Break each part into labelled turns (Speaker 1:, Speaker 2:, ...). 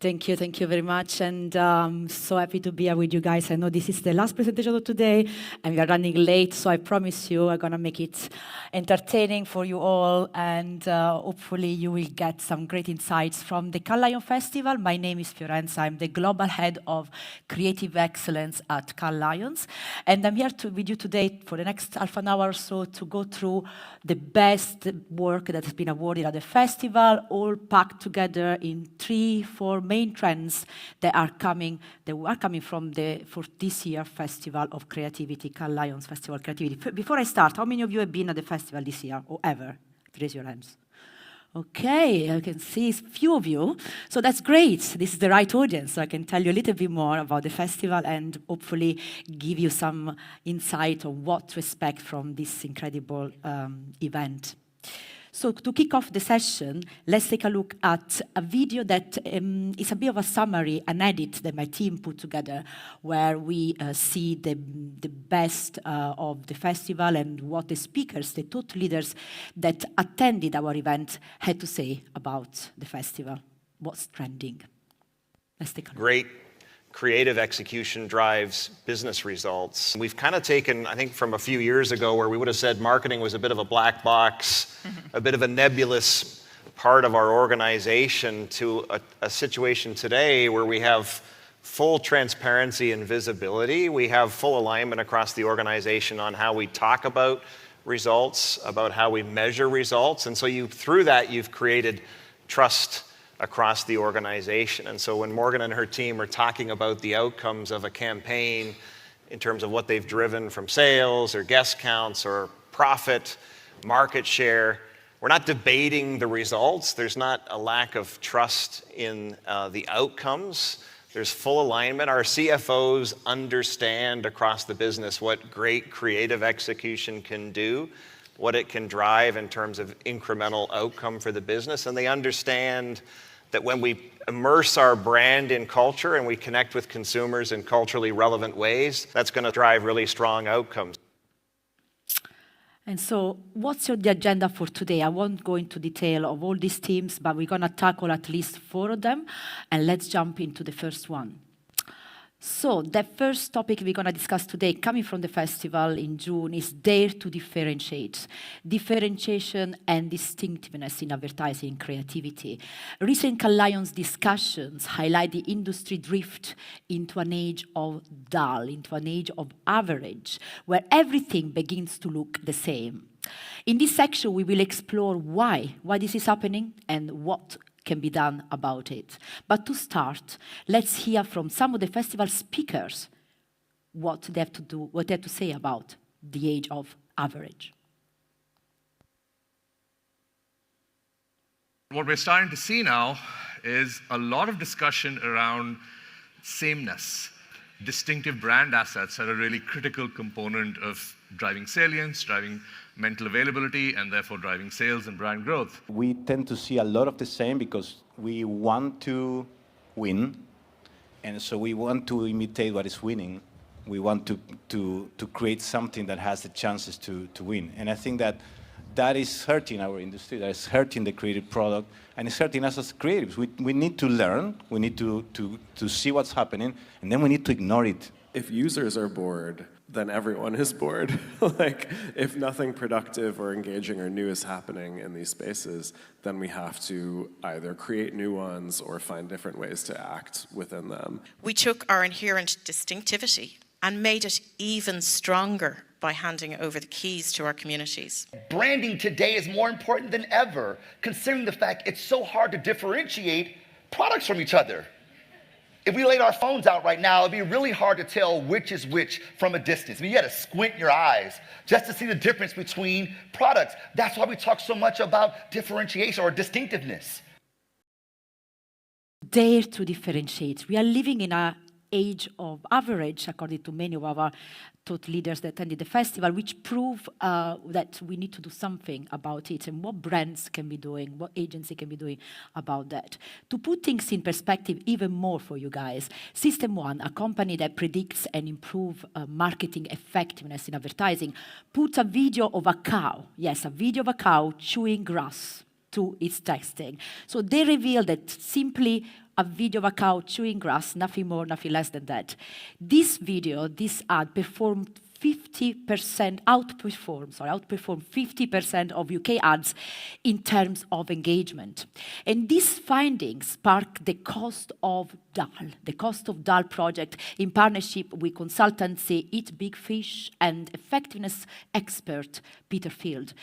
Speaker 1: Thank you very much, and so happy to be here with you guys. I know this is the last presentation of today, and we are running late, so I promise you I'm gonna make it entertaining for you all, and hopefully you will get some great insights from the Cannes Lions Festival. My name is Fiorenza. I'm the Global Head of Creative Excellence at Cannes Lions, and I'm here with you today for the next half an hour or so to go through the best work that has been awarded at the festival, all packed together in 3-4 main trends that are coming for this year Festival of Creativity, Cannes Lions Festival of Creativity. Before I start, how many of you have been at the festival this year or ever? Raise your hands. Okay, I can see a few of you. So that's great. This is the right audience. So I can tell you a little bit more about the festival and hopefully give you some insight on what to expect from this incredible event. So to kick off the session, let's take a look at a video that is a bit of a summary, an edit that my team put together, where we see the best of the festival and what the speakers, the thought leaders that attended our event had to say about the festival. What's trending? Let's take a look.
Speaker 2: Great creative execution drives business results. We've kind of taken, I think, from a few years ago where we would have said marketing was a bit of a black box, a bit of a nebulous part of our organization, to a situation today where we have full transparency and visibility. We have full alignment across the organization on how we talk about results, about how we measure results. And so through that, you've created trust across the organization. And so when Morgan and her team are talking about the outcomes of a campaign in terms of what they've driven from sales or guest counts or profit, market share, we're not debating the results. There's not a lack of trust in the outcomes. There's full alignment. Our CFOs understand across the business what great creative execution can do, what it can drive in terms of incremental outcome for the business. And they understand that when we immerse our brand in culture and we connect with consumers in culturally relevant ways, that's going to drive really strong outcomes.
Speaker 1: And so what's the agenda for today? I won't go into detail of all these themes, but we're going to tackle at least 4 of them. And let's jump into the first one. So the first topic we're going to discuss today, coming from the festival in June, is Dare to Differentiate. Differentiation and distinctiveness in advertising and creativity. Recent Cannes Lions discussions highlight the industry drift into an age of dull, into an age of average, where everything begins to look the same. In this section, we will explore why this is happening and what can be done about it. But to start, let's hear from some of the festival speakers what they have to say about the age of average.
Speaker 3: What we're starting to see now is a lot of discussion around sameness. Distinctive brand assets are a really critical component of driving salience, driving mental availability, and therefore driving sales and brand growth.
Speaker 4: We tend to see a lot of the same because we want to win, and so we want to imitate what is winning. We want to create something that has the chances to win. And I think that is hurting our industry, that is hurting the creative product, and it's hurting us as creatives. We need to learn, we need to see what's happening, and then we need to ignore it.
Speaker 5: If users are bored, then everyone is bored. Like, if nothing productive or engaging or new is happening in these spaces, then we have to either create new ones or find different ways to act within them.
Speaker 6: We took our inherent distinctivity and made it even stronger by handing over the keys to our communities.
Speaker 7: Branding today is more important than ever, considering the fact it's so hard to differentiate products from each other. If we laid our phones out right now, it'd be really hard to tell which is which from a distance. I mean, you got to squint your eyes just to see the difference between products. That's why we talk so much about differentiation or distinctiveness.
Speaker 1: Dare to differentiate. We are living in an age of average, according to many of our thought leaders that attended the festival, which prove that we need to do something about it and what brands can be doing, what agency can be doing about that. To put things in perspective even more for you guys, System 1, a company that predicts and improves marketing effectiveness in advertising, put a video of a cow, yes, a video of a cow chewing grass. to its testing. So they revealed that simply a video of a cow chewing grass, nothing more, nothing less than that. This video, this ad performed 50%, outperformed 50% of UK ads in terms of engagement. And these findings sparked the Cost of DAL project in partnership with consultancy Eat Big Fish and effectiveness expert Peter Field.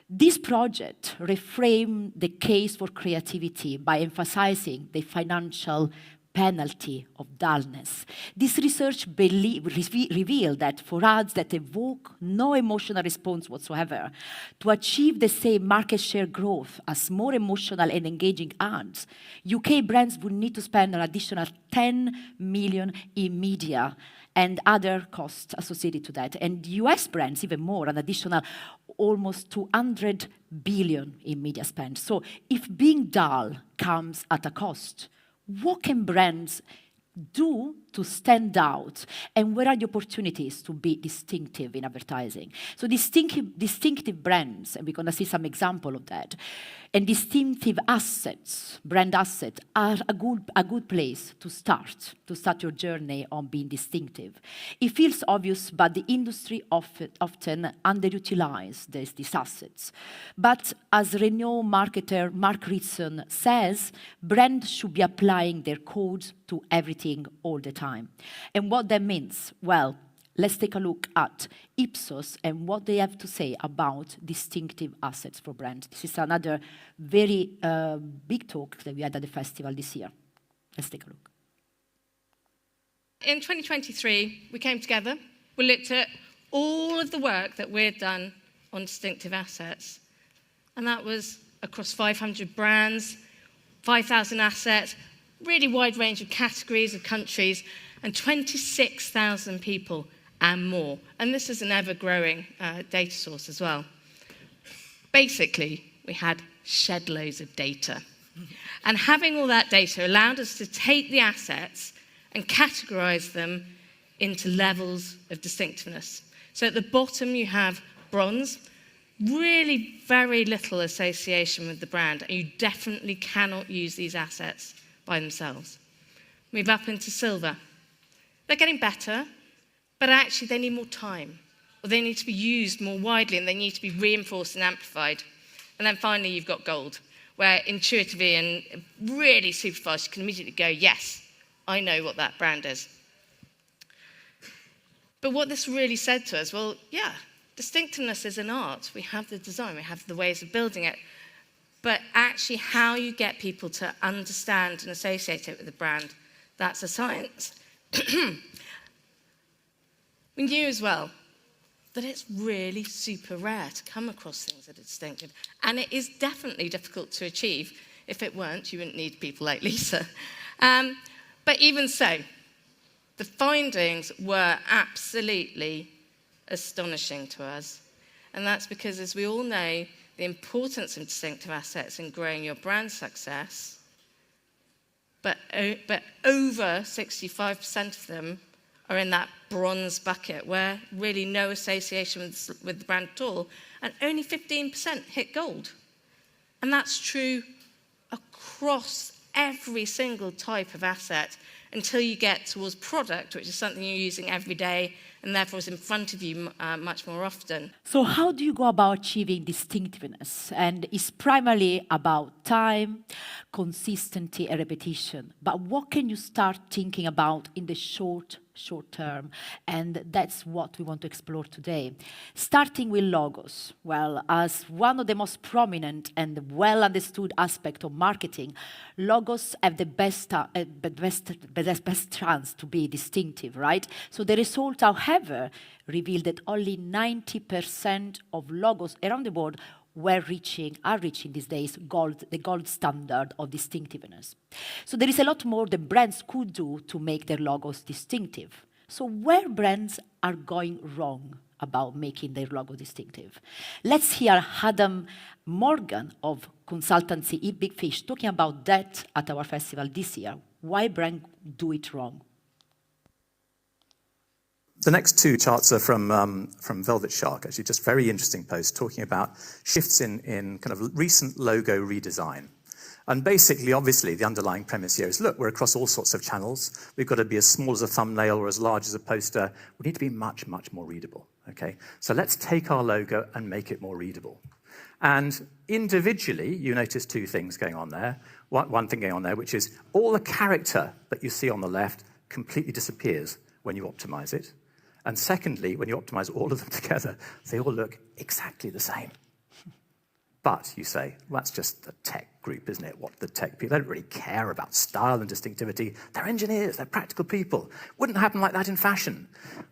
Speaker 1: This project reframed the case for creativity by emphasizing the financial penalty of dullness. This research revealed that for ads that evoke no emotional response whatsoever, to achieve the same market share growth as more emotional and engaging ads, UK brands would need to spend an additional 10 million in media and other costs associated to that. And US brands, even more, an additional almost 200 billion in media spend. So if being dull comes at a cost, what can brands do to stand out, and where are the opportunities to be distinctive in advertising? So distinctive brands, and we're going to see some example of that, and distinctive assets, brand assets, are a good place to start your journey on being distinctive. It feels obvious, but the industry often underutilizes these assets. But as renowned marketer Mark Ritson says, brands should be applying their codes to everything all the time. And what that means? Well, let's take a look at Ipsos and what they have to say about distinctive assets for brands. This is another very big talk that we had at the festival this year. Let's take a look.
Speaker 8: In 2023, we came together, we looked at all of the work that we'd done on distinctive assets, and that was across 500 brands, 5,000 assets, really wide range of categories, of countries, and 26,000 people and more. And this is an ever-growing data source as well. Basically, we had shed loads of data. And having all that data allowed us to take the assets and categorize them into levels of distinctiveness. So at the bottom you have bronze, really very little association with the brand, and you definitely cannot use these assets by themselves. Move up into silver. They're getting better, but actually they need more time, or they need to be used more widely, and they need to be reinforced and amplified. And then finally you've got gold, where intuitively and really super fast you can immediately go, yes, I know what that brand is. But what this really said to us, well, yeah, distinctiveness is an art. We have the design, we have the ways of building it. But actually how you get people to understand and associate it with the brand, that's a science. We knew as well that it's really super rare to come across things that are distinctive. And it is definitely difficult to achieve. If it weren't, you wouldn't need people like Lisa. But even so, the findings were absolutely astonishing to us. And that's because, as we all know, the importance of distinctive assets in growing your brand success, but over 65% of them are in that bronze bucket where really no association with the brand at all, and only 15% hit gold. And that's true across every single type of asset until you get towards product, which is something you're using every day and therefore is in front of you much more often.
Speaker 1: So how do you go about achieving distinctiveness? And it's primarily about time, consistency, and repetition. But what can you start thinking about in the short term? And that's what we want to explore today. Starting with logos. Well, as one of the most prominent and well understood aspects of marketing, logos have the best chance to be distinctive, right? So the result, however, revealed that only 90% of logos around the world are reaching these days the gold standard of distinctiveness. So there is a lot more that brands could do to make their logos distinctive. So where brands are going wrong about making their logo distinctive? Let's hear Adam Morgan of consultancy Eat Big Fish talking about that at our festival this year. Why brands do it wrong?
Speaker 9: The next two charts are from Velvet Shark, actually, just very interesting posts talking about shifts in kind of recent logo redesign. And basically, obviously, the underlying premise here is, look, we're across all sorts of channels. We've got to be as small as a thumbnail or as large as a poster. We need to be much, much more readable, okay? So let's take our logo and make it more readable. And individually, you notice two things going on there. One thing going on there, which is all the character that you see on the left completely disappears when you optimize it. And secondly, when you optimize all of them together, they all look exactly the same. But you say, well, that's just the tech group, isn't it? What the tech people, they don't really care about style and distinctivity. They're engineers, they're practical people. Wouldn't happen like that in fashion.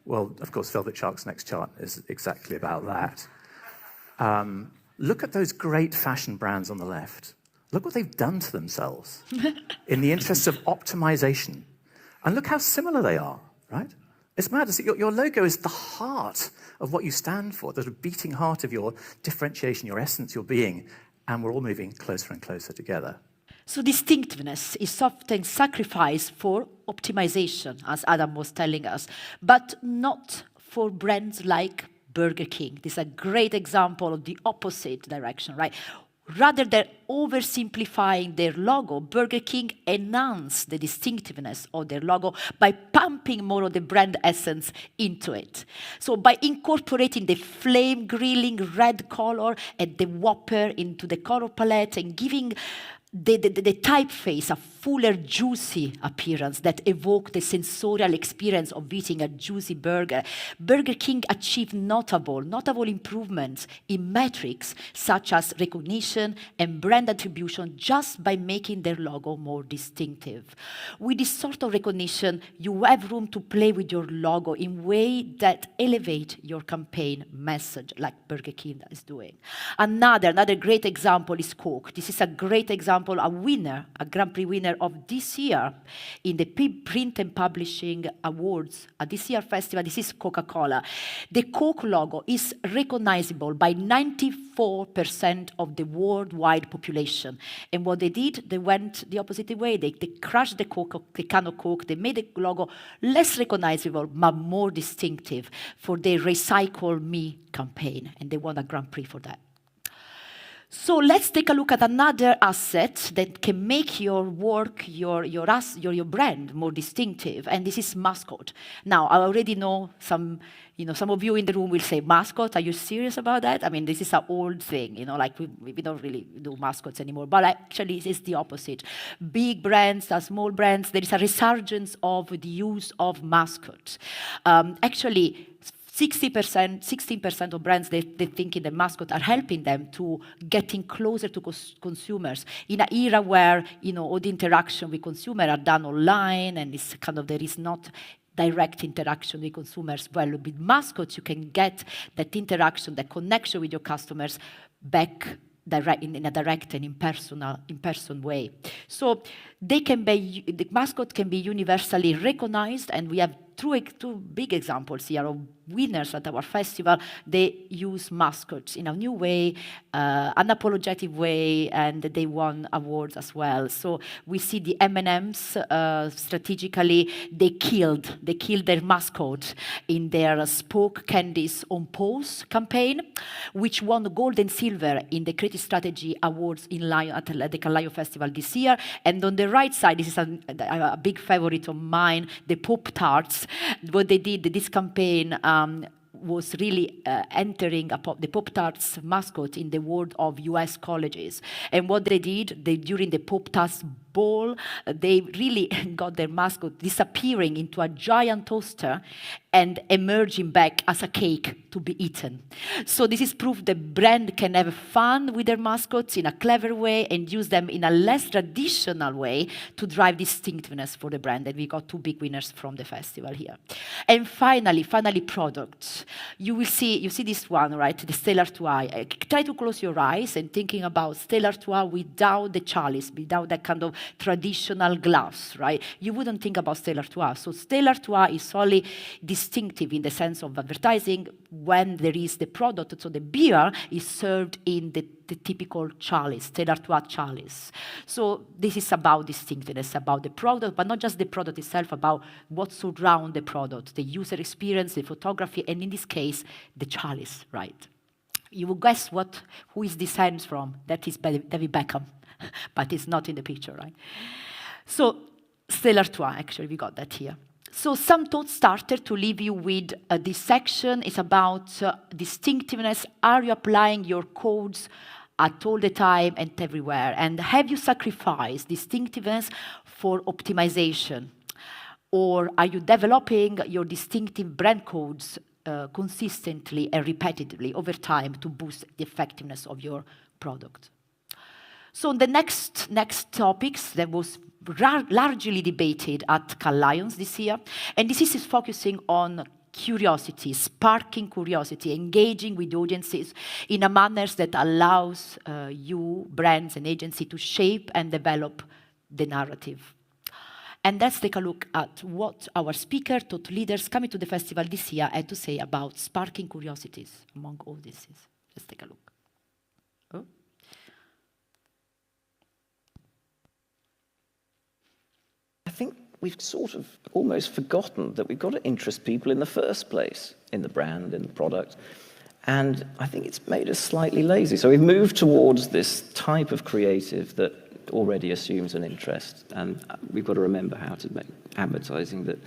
Speaker 9: Well, of course, Velvet Shark's next chart is exactly about that. Look at those great fashion brands on the left. Look what they've done to themselves in the interests of optimization. And look how similar they are, right? It's mad. Your logo is the heart of what you stand for, the beating heart of your differentiation, your essence, your being, and we're all moving closer and closer together.
Speaker 1: So distinctiveness is often sacrificed for optimization, as Adam was telling us, but not for brands like Burger King. This is a great example of the opposite direction, right? Rather than oversimplifying their logo, Burger King enhanced the distinctiveness of their logo by pumping more of the brand essence into it. So by incorporating the flame grilling red color and the Whopper into the color palette and giving the typeface a fuller, juicy appearance that evoke the sensorial experience of eating a juicy burger, Burger King achieved notable improvements in metrics such as recognition and brand attribution just by making their logo more distinctive. With this sort of recognition, you have room to play with your logo in ways that elevate your campaign message, like Burger King is doing. Another great example is Coke. This is a great example, a Grand Prix winner of this year in the Print and Publishing Awards at this year's festival. This is Coca-Cola. The Coke logo is recognizable by 94% of the worldwide population. And what they did, they went the opposite way. They crushed the can of Coke. They made the logo less recognizable, but more distinctive for their Recycle Me campaign. And they won a Grand Prix for that. So let's take a look at another asset that can make your work, your brand more distinctive, and this is mascot. Now, I already know some of you in the room will say, mascot, are you serious about that? I mean, this is an old thing, like we don't really do mascots anymore, but actually it's the opposite. Big brands, small brands, there is a resurgence of the use of mascots. Actually, 16% of brands, they think in the mascot are helping them to getting closer to consumers in an era where, all the interaction with consumers are done online and it's there is not direct interaction with consumers. Well, with mascots, you can get that interaction, that connection with your customers back in a direct and in-person way. So the mascot can be universally recognized, and we have two big examples here of winners at our festival. They use mascots in a new way, unapologetic way, and they won awards as well. So we see the M&Ms strategically, they killed their mascot in their Spoke Candies on Pause campaign, which won gold and silver in the Creative Strategy Awards at the Lion Festival this year. And on the right side, this is a big favorite of mine, the Pop-Tarts. What they did, this campaign was really entering the Pop-Tarts mascot in the world of US colleges. And what they did, during the Pop-Tarts ball, they really got their mascot disappearing into a giant toaster and emerging back as a cake to be eaten. So this is proof the brand can have fun with their mascots in a clever way and use them in a less traditional way to drive distinctiveness for the brand. And we got two big winners from the festival here. And finally, products. You see this one, right? The Stella Artois. Try to close your eyes and thinking about Stella Artois without the chalice, without that kind of traditional glass, right? You wouldn't think about Stella Artois. So Stella Artois is only this distinctive in the sense of advertising when there is the product. So the beer is served in the typical chalice, Stella Artois chalice. So this is about distinctiveness, about the product, but not just the product itself, about what surrounds the product, the user experience, the photography, and in this case, the chalice, right? You will guess who is this hands from? That is David Beckham, but it's not in the picture, right? So Stella Artois, actually, we got that here. So some thought starter to leave you with this section is about distinctiveness. Are you applying your codes at all the time and everywhere? And have you sacrificed distinctiveness for optimization? Or are you developing your distinctive brand codes consistently and repetitively over time to boost the effectiveness of your product? So the next topics that was largely debated at Cannes Lions this year, and this is focusing on curiosity, sparking curiosity, engaging with audiences in a manner that allows you, brands and agencies, to shape and develop the narrative. And let's take a look at what our speaker, thought leaders coming to the festival this year had to say about sparking curiosities among audiences. Let's take a look. Oh.
Speaker 10: I think we've sort of almost forgotten that we've got to interest people in the first place, in the brand, in the product. And I think it's made us slightly lazy. So we've moved towards this type of creative that already assumes an interest. And we've got to remember how to make advertising that,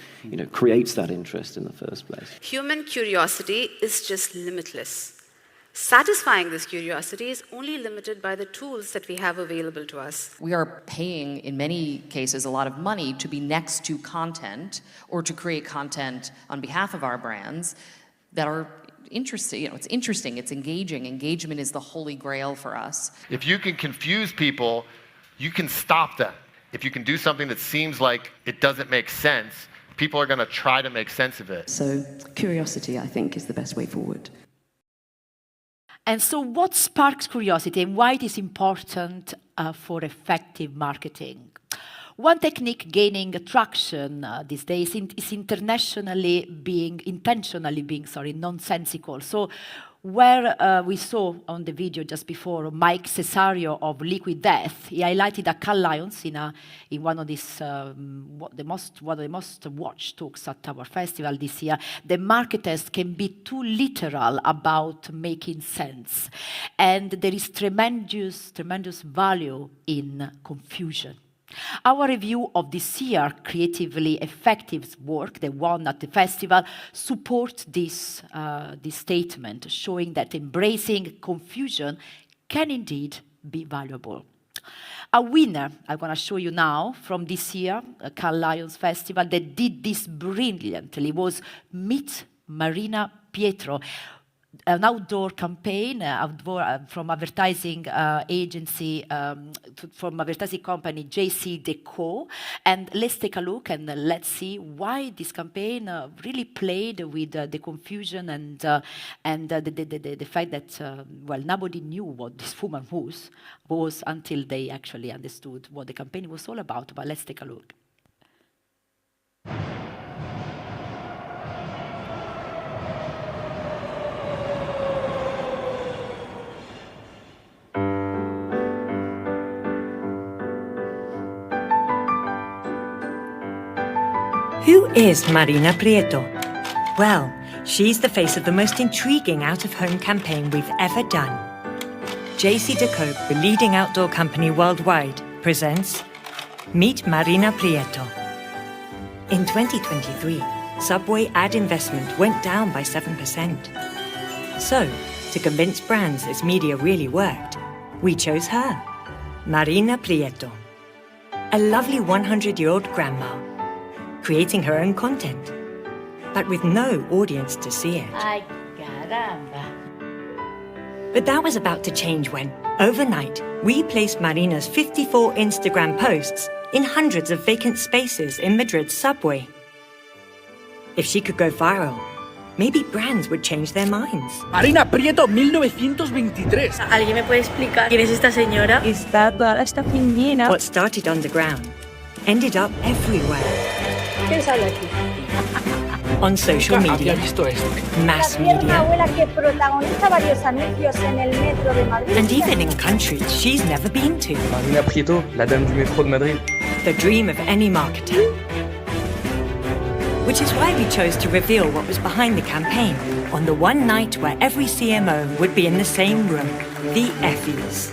Speaker 10: creates that interest in the first place.
Speaker 11: Human curiosity is just limitless. Satisfying this curiosity is only limited by the tools that we have available to us.
Speaker 12: We are paying, in many cases, a lot of money to be next to content or to create content on behalf of our brands that are interesting. It's interesting, it's engaging. Engagement is the holy grail for us.
Speaker 13: If you can confuse people, you can stop them. If you can do something that seems like it doesn't make sense, people are going to try to make sense of it.
Speaker 14: So curiosity, I think, is the best way forward.
Speaker 1: And so what sparks curiosity and why it is important for effective marketing? One technique gaining traction these days is intentionally being nonsensical. So where we saw on the video just before Mike Cesario of Liquid Death, he highlighted a Cannes Lions in one of these one of the most watched talks at our festival this year. The marketers can be too literal about making sense, and there is tremendous value in confusion. Our review of this year creatively effective work, the one at the festival, supports this statement, showing that embracing confusion can indeed be valuable. A winner I'm going to show you now from this year, Cannes Lions Festival, that did this brilliantly was Meet Marina Pietro, an outdoor campaign from advertising agency, from advertising company JCDecaux. And let's take a look and let's see why this campaign really played with the confusion and the fact that, nobody knew what this woman was until they actually understood what the campaign was all about. But let's take a look.
Speaker 15: Who is Marina Prieto? Well, she's the face of the most intriguing out-of-home campaign we've ever done. JCDecaux, the leading outdoor company worldwide, presents Meet Marina Prieto. In 2023, Subway ad investment went down by 7%. So, to convince brands its media really worked, we chose her, Marina Prieto, a lovely 100-year-old grandma, creating her own content, but with no audience to see it.
Speaker 16: Ay, caramba.
Speaker 15: But that was about to change when, overnight, we placed Marina's 54 Instagram posts in hundreds of vacant spaces in Madrid's subway. If she could go viral, maybe brands would change their minds.
Speaker 17: Marina Prieto, 1923.
Speaker 16: ¿Alguien me puede explicar quién es esta señora?
Speaker 15: Está toda esta piñera. What started underground ended up everywhere.
Speaker 16: ¿Quién sale aquí?
Speaker 15: on social media. Mass media. And even in countries she's never been to.
Speaker 18: Marina Prieto, la dame du métro de Madrid.
Speaker 15: The dream of any marketer. Which is why we chose to reveal what was behind the campaign on the one night where every CMO would be in the same room, the Effies.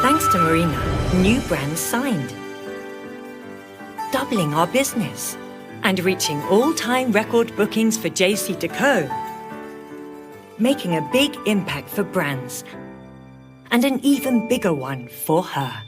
Speaker 15: Thanks to Marina, new brands signed, doubling our business and reaching all-time record bookings for JCDecaux, making a big impact for brands and an even bigger one for her.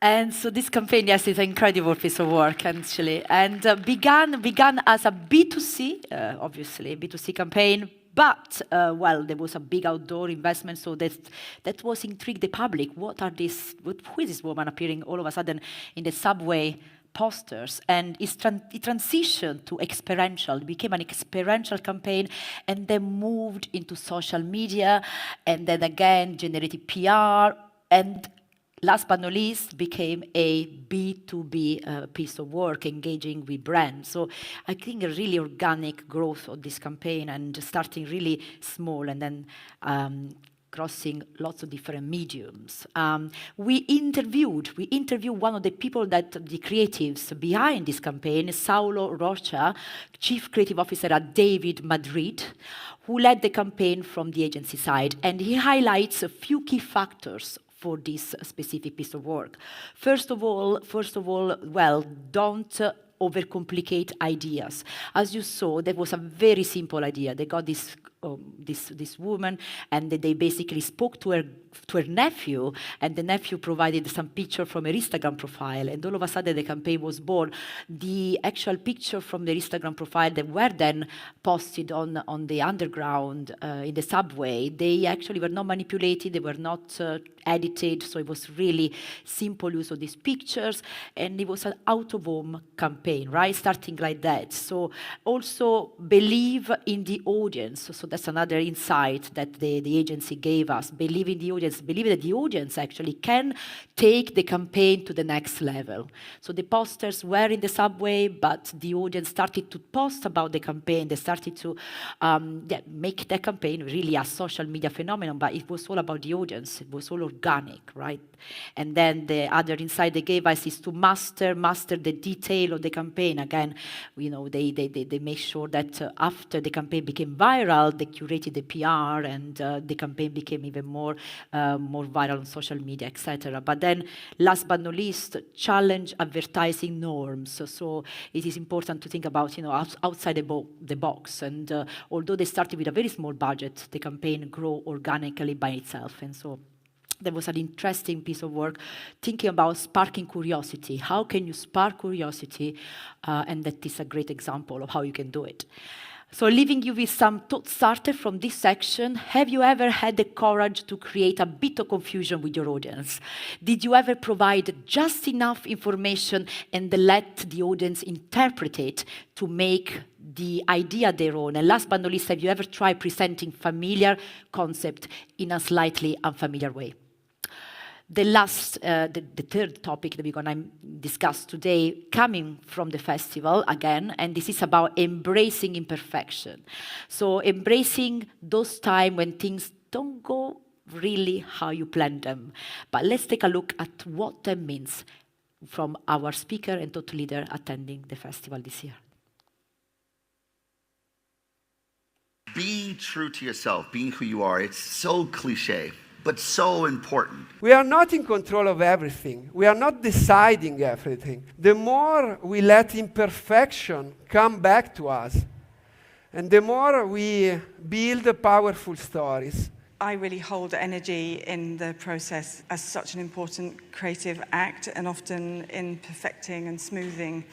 Speaker 1: And so this campaign, yes, is an incredible piece of work, actually, and began as a B2C, obviously, B2C campaign. But, well, there was a big outdoor investment, so that was intrigued the public. Who is this woman appearing all of a sudden in the subway posters? And it transitioned to experiential. It became an experiential campaign, and then moved into social media, and then again generated PR, and last but not least, became a B2B piece of work, engaging with brands. So I think a really organic growth of this campaign, and starting really small and then crossing lots of different mediums. We interviewed one of the people the creatives behind this campaign, Saulo Rocha, Chief Creative Officer at David Madrid, who led the campaign from the agency side. And he highlights a few key factors for this specific piece of work. First of all, well, don't overcomplicate ideas. As you saw, that was a very simple idea. They got this woman, and they basically spoke to her nephew, and the nephew provided some picture from her Instagram profile, and all of a sudden the campaign was born. The actual picture from the Instagram profile that were then posted on the underground in the subway, they actually were not manipulated, they were not edited, so it was really simple use of these pictures, and it was an out-of-home campaign, right? Starting like that. So also believe in the audience. So that's another insight that the agency gave us. Believe in the audience, believe that the audience actually can take the campaign to the next level. So the posters were in the subway, but the audience started to post about the campaign. They started to make the campaign really a social media phenomenon, but it was all about the audience. It was all organic, right? And then the other insight they gave us is to master the detail of the campaign. Again, you know, they make sure that after the campaign became viral, they curated the PR, and the campaign became even more viral on social media, etc. But then, last but not least, challenge advertising norms. So it is important to think about, you know, outside the box. And although they started with a very small budget, the campaign grew organically by itself. And so there was an interesting piece of work thinking about sparking curiosity. How can you spark curiosity? And that is a great example of how you can do it. So leaving you with some thought starter from this section, have you ever had the courage to create a bit of confusion with your audience? Did you ever provide just enough information and let the audience interpret it to make the idea their own? And last but not least, have you ever tried presenting familiar concept in a slightly unfamiliar way? The third topic that we're going to discuss today, coming from the festival again, and this is about embracing imperfection. So embracing those times when things don't go really how you planned them. But let's take a look at what that means from our speaker and thought leader attending the festival this year.
Speaker 7: Being true to yourself, being who you are, it's so cliche, but so important.
Speaker 19: We are not in control of everything. We are not deciding everything. The more we let imperfection come back to us, and the more we build powerful stories.
Speaker 20: I really hold energy in the process as such an important creative act, and often in perfecting and smoothing,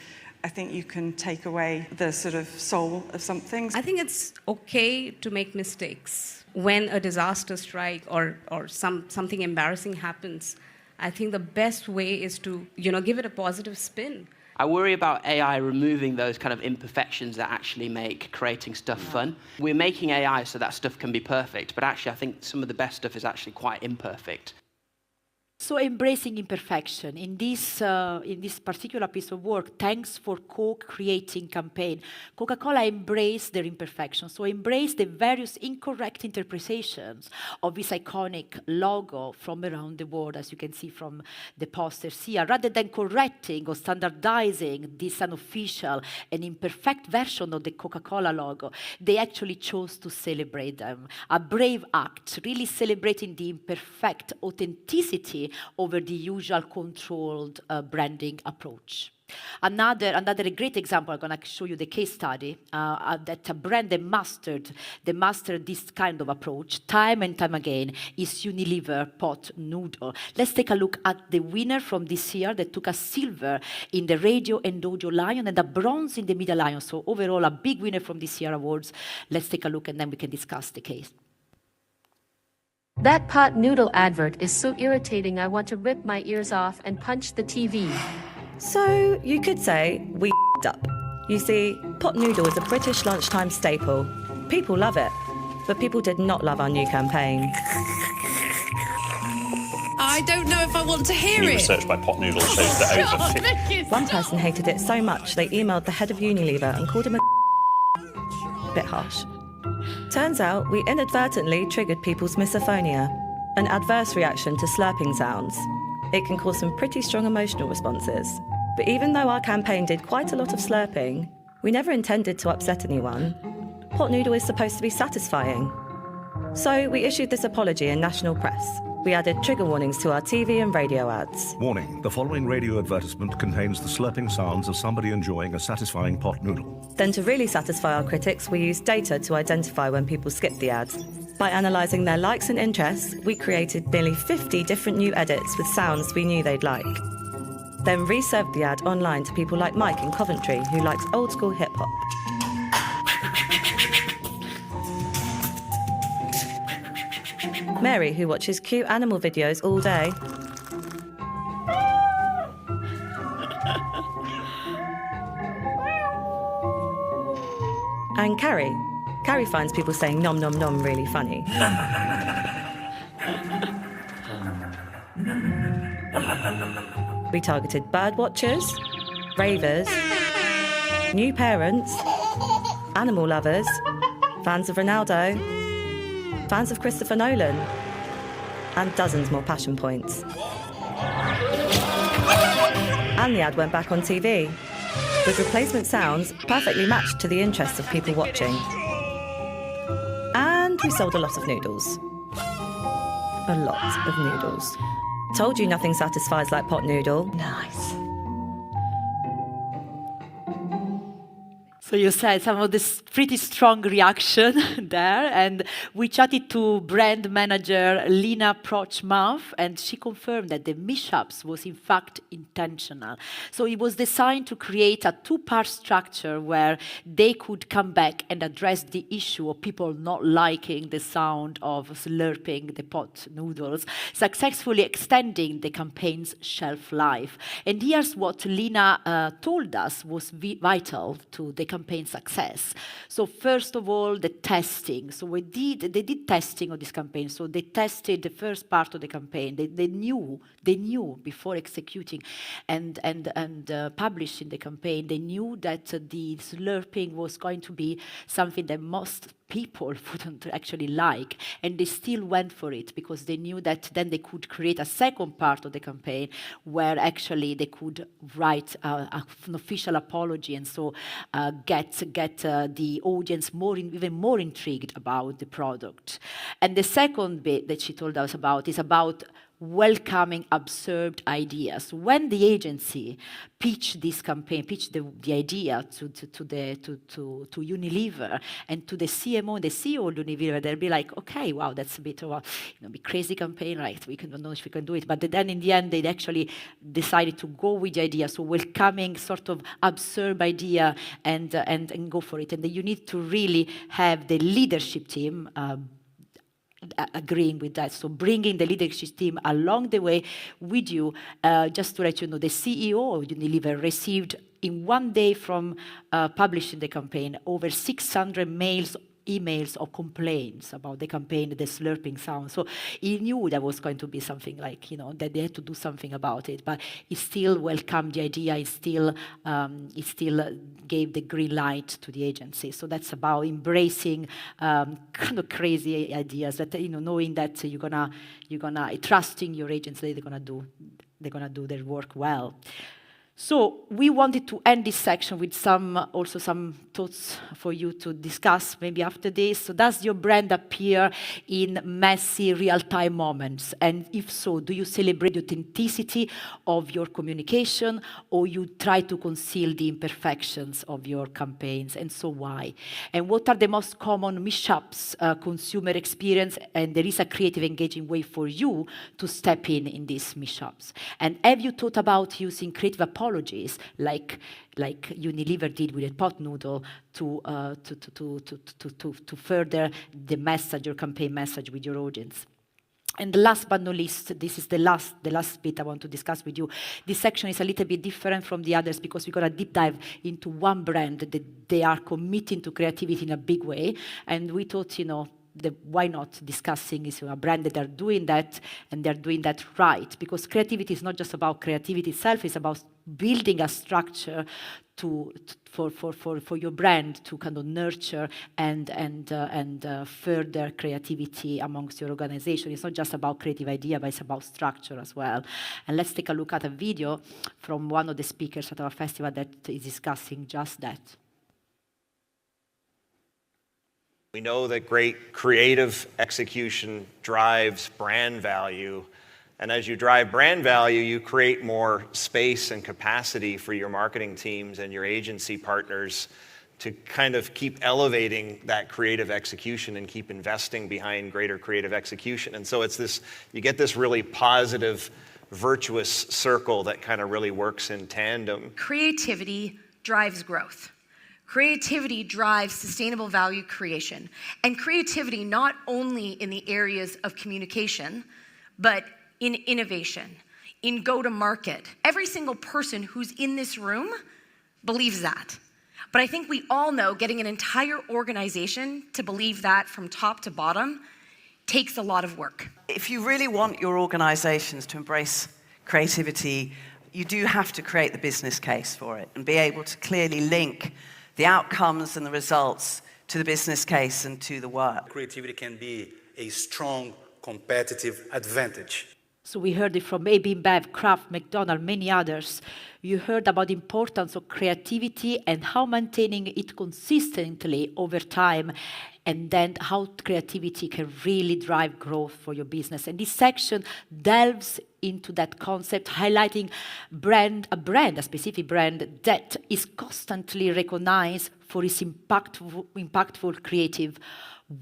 Speaker 20: I think you can take away the sort of soul of something.
Speaker 21: I think it's okay to make mistakes. When a disaster strike or something embarrassing happens, I think the best way is to, give it a positive spin
Speaker 2: I worry about AI removing those kind of imperfections that actually make creating stuff fun. We're making AI so that stuff can be perfect, but actually I think some of the best stuff is actually quite imperfect.
Speaker 1: So embracing imperfection in this particular piece of work, thanks for co-creating campaign. Coca-Cola embraced their imperfection, so embraced the various incorrect interpretations of this iconic logo from around the world, as you can see from the posters here. Rather than correcting or standardizing this unofficial and imperfect version of the Coca-Cola logo, they actually chose to celebrate them. A brave act, really celebrating the imperfect authenticity over the usual controlled branding approach. Another great example, I'm going to show you the case study, that a brand that mastered this kind of approach time and time again is Unilever pot noodle. Let's take a look at the winner from this year that took a silver in the Radio and Audio Lion and a bronze in the Media Lion. So overall, a big winner from this year awards. Let's take a look and then we can discuss the case.
Speaker 22: That pot noodle advert is so irritating, I want to rip my ears off and punch the TV.
Speaker 23: So, you could say, we f***ed up. You see, pot noodle is a British lunchtime staple. People love it, but people did not love our new campaign.
Speaker 24: I don't know if I want to hear
Speaker 25: New
Speaker 24: it.
Speaker 25: research by Pot Noodle shows that over 50...
Speaker 23: One person hated it so much, they emailed the head of Unilever and called him a bit harsh. Turns out, we inadvertently triggered people's misophonia, an adverse reaction to slurping sounds. It can cause some pretty strong emotional responses. But even though our campaign did quite a lot of slurping, we never intended to upset anyone. Pot noodle is supposed to be satisfying. So we issued this apology in national press. We added trigger warnings to our TV and radio ads.
Speaker 26: Warning, the following radio advertisement contains the slurping sounds of somebody enjoying a satisfying pot noodle.
Speaker 23: Then to really satisfy our critics, we used data to identify when people skipped the ads. By analysing their likes and interests, we created nearly 50 different new edits with sounds we knew they'd like. Then reserved the ad online to people like Mike in Coventry, who likes old school hip-hop. Mary, who watches cute animal videos all day. And Carrie. Carrie finds people saying nom nom nom really funny. We targeted bird watchers, ravers, new parents, animal lovers, fans of Ronaldo, fans of Christopher Nolan, and dozens more passion points. And the ad went back on TV, with replacement sounds perfectly matched to the interests of people watching. And we sold a lot of noodles. A lot of noodles. Told you nothing satisfies like pot noodle.
Speaker 1: Nice. So you said some of this pretty strong reaction there, and we chatted to brand manager Lina Prochmouth, and she confirmed that the mishaps was in fact intentional. So it was designed to create a two-part structure where they could come back and address the issue of people not liking the sound of slurping the pot noodles, successfully extending the campaign's shelf life. And here's what Lina told us was vital to the campaign success. So first of all, the testing. So they did testing of this campaign. So they tested the first part of the campaign. They knew before executing and publishing the campaign. They knew that the slurping was going to be something that most people wouldn't actually like, and they still went for it because they knew that then they could create a second part of the campaign where actually they could write an official apology and so get the audience even more intrigued about the product. And the second bit that she told us about is about welcoming absurd ideas. When the agency pitched this campaign, pitched the idea to Unilever and to the CMO and the CEO of Unilever, they'll be like, okay, wow, that's a bit of a crazy campaign, right? We don't know if we can do it. But then in the end, they actually decided to go with the idea, so welcoming sort of absurd idea and go for it. And you need to really have the leadership team agreeing with that. So bringing the leadership team along the way with you, just to let you know, the CEO of Unilever received in one day from publishing the campaign over 600 emails or complaints about the campaign, the slurping sound. So he knew there was going to be something like, that they had to do something about it, but he still welcomed the idea, he still gave the green light to the agency. So that's about embracing kind of crazy ideas, that, knowing that you're gonna trusting your agency, they're gonna do their work well. So we wanted to end this section with some thoughts for you to discuss maybe after this. So does your brand appear in messy real-time moments? And if so, do you celebrate the authenticity of your communication, or you try to conceal the imperfections of your campaigns? And so why? And what are the most common mishaps consumer experience? And there is a creative, engaging way for you to step in these mishaps. And have you thought about using creative apologies, like Unilever did with a pot noodle, to further the message, your campaign message with your audience? And last but not least, this is the last bit I want to discuss with you. This section is a little bit different from the others because we're going to deep dive into one brand that they are committing to creativity in a big way. And we thought, why not discussing is a brand that are doing that, and they're doing that right, because creativity is not just about creativity itself, it's about building a structure for your brand to kind of nurture and further creativity amongst your organization. It's not just about creative idea, but it's about structure as well. And let's take a look at a video from one of the speakers at our festival that is discussing just that.
Speaker 3: We know that great creative execution drives brand value. And as you drive brand value, you create more space and capacity for your marketing teams and your agency partners to kind of keep elevating that creative execution and keep investing behind greater creative execution. And so it's this, you get this really positive, virtuous circle that kind of really works in tandem.
Speaker 4: Creativity drives growth. Creativity drives sustainable value creation. And creativity not only in the areas of communication, but in innovation, in go-to-market. Every single person who's in this room believes that. But I think we all know getting an entire organization to believe that from top to bottom takes a lot of work.
Speaker 5: If you really want your organizations to embrace creativity, you do have to create the business case for it and be able to clearly link the outcomes and the results to the business case and to the work.
Speaker 6: Creativity can be a strong competitive advantage.
Speaker 1: So we heard it from AB InBev, Kraft, McDonald's, many others. You heard about the importance of creativity and how maintaining it consistently over time, and then how creativity can really drive growth for your business. And this section delves into that concept, highlighting a specific brand that is constantly recognized for its impactful creative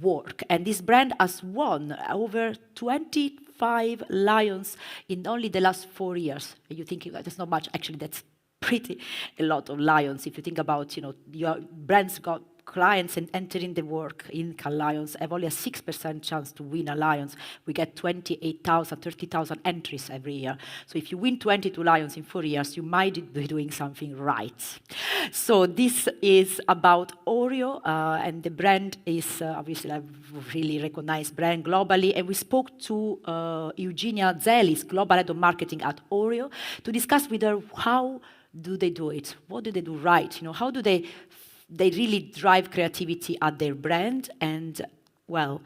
Speaker 1: work. And this brand has won over 25 Lions in only the last 4 years. You think that's not much, actually that's pretty a lot of Lions. If you think about, your brands got clients and entering the work in Cannes Lions have only a 6% chance to win a Lions. We get 28,000, 30,000 entries every year. So if you win 22 Lions in 4 years, you might be doing something right. So this is about Oreo, and the brand is obviously a really recognized brand globally. And we spoke to Eugenia Zelis, Global Head of Marketing at Oreo, to discuss with her how do they do it? What do they do right? How do they really drive creativity at their brand? And, well,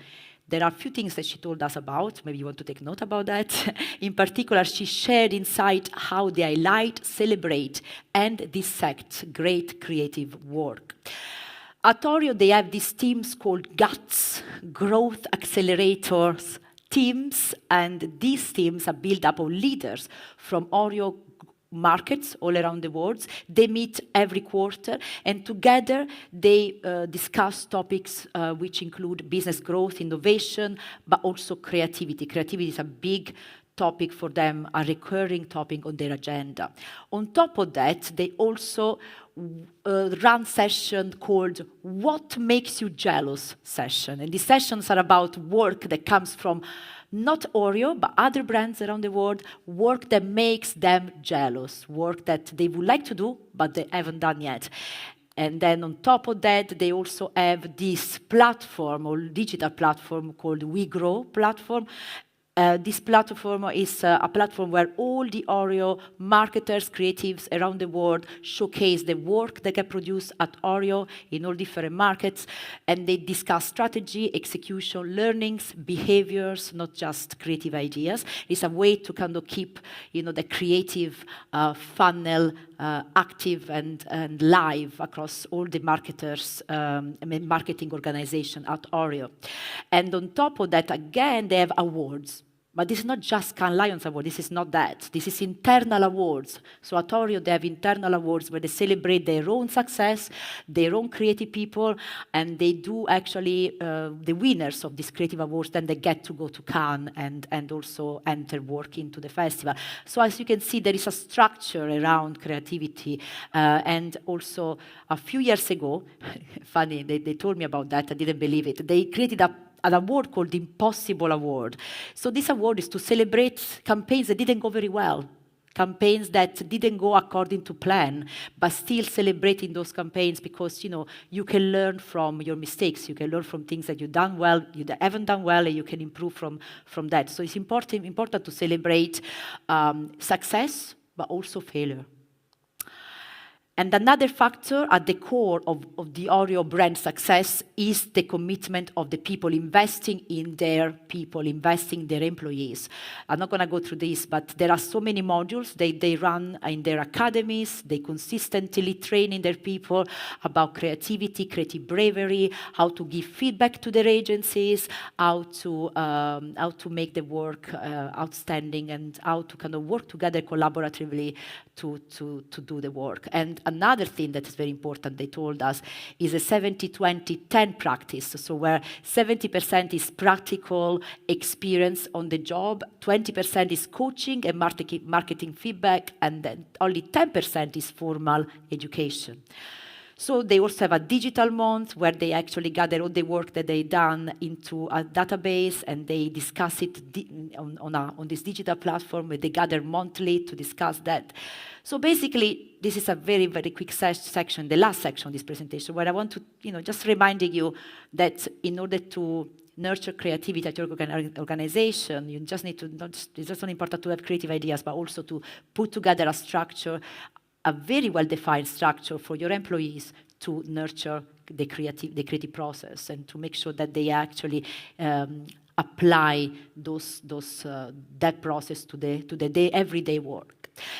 Speaker 1: there are a few things that she told us about. Maybe you want to take note about that. In particular, she shared insight how they highlight, celebrate, and dissect great creative work. At Oreo, they have these teams called GUTS, Growth Accelerators teams, and these teams are built up of leaders from Oreo markets all around the world. They meet every quarter, and together they discuss topics which include business growth, innovation, but also creativity. Creativity is a big topic for them, a recurring topic on their agenda. On top of that, they also run session called What Makes You Jealous session. And these sessions are about work that comes from not Oreo, but other brands around the world, work that makes them jealous, work that they would like to do, but they haven't done yet. And then on top of that, they also have this platform or digital platform called We Grow platform. This platform is a platform where all the Oreo marketers, creatives around the world showcase the work they get produced at Oreo in all different markets, and they discuss strategy, execution, learnings, behaviors, not just creative ideas. It's a way to kind of keep, the creative funnel active and live across all the marketers, marketing organization at Oreo. And on top of that, again, they have awards. But this is not just Cannes Lions Award, this is not that. This is internal awards. So at Oreo, they have internal awards where they celebrate their own success, their own creative people, and they do actually, the winners of these creative awards, then they get to go to Cannes and also enter work into the festival. So as you can see, there is a structure around creativity. And also a few years ago, funny, they told me about that, I didn't believe it. They created an award called the Impossible Award. So this award is to celebrate campaigns that didn't go very well, campaigns that didn't go according to plan, but still celebrating those campaigns because, you can learn from your mistakes. You can learn from things that you've done well, you haven't done well, and you can improve from that. So it's important to celebrate success, but also failure. And another factor at the core of the Oreo brand success is the commitment of the people investing in their people, investing in their employees. I'm not going to go through this, but there are so many modules they run in their academies. They consistently train their people about creativity, creative bravery, how to give feedback to their agencies, how to make the work outstanding, and how to kind of work together collaboratively to do the work. And another thing that is very important, they told us, is a 70-20-10 practice. So where 70% is practical experience on the job, 20% is coaching and marketing feedback, and then only 10% is formal education. So they also have a digital month where they actually gather all the work that they've done into a database, and they discuss it on this digital platform where they gather monthly to discuss that. So basically, this is a very, very quick section, the last section of this presentation, where I want to, just reminding you that in order to nurture creativity at your organization, you just need to, it's just not important to have creative ideas, but also to put together a structure, a very well-defined structure for your employees to nurture the creative process and to make sure that they actually apply that process to the everyday work.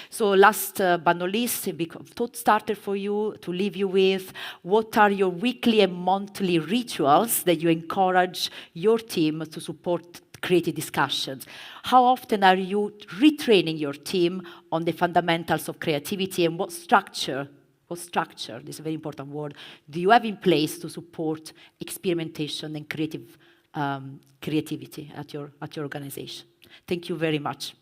Speaker 1: So last but not least, a thought starter for you to leave you with: what are your weekly and monthly rituals that you encourage your team to support creative discussions? How often are you retraining your team on the fundamentals of creativity, and what structure, this is a very important word, do you have in place to support experimentation and creativity at your organization? Thank you very much.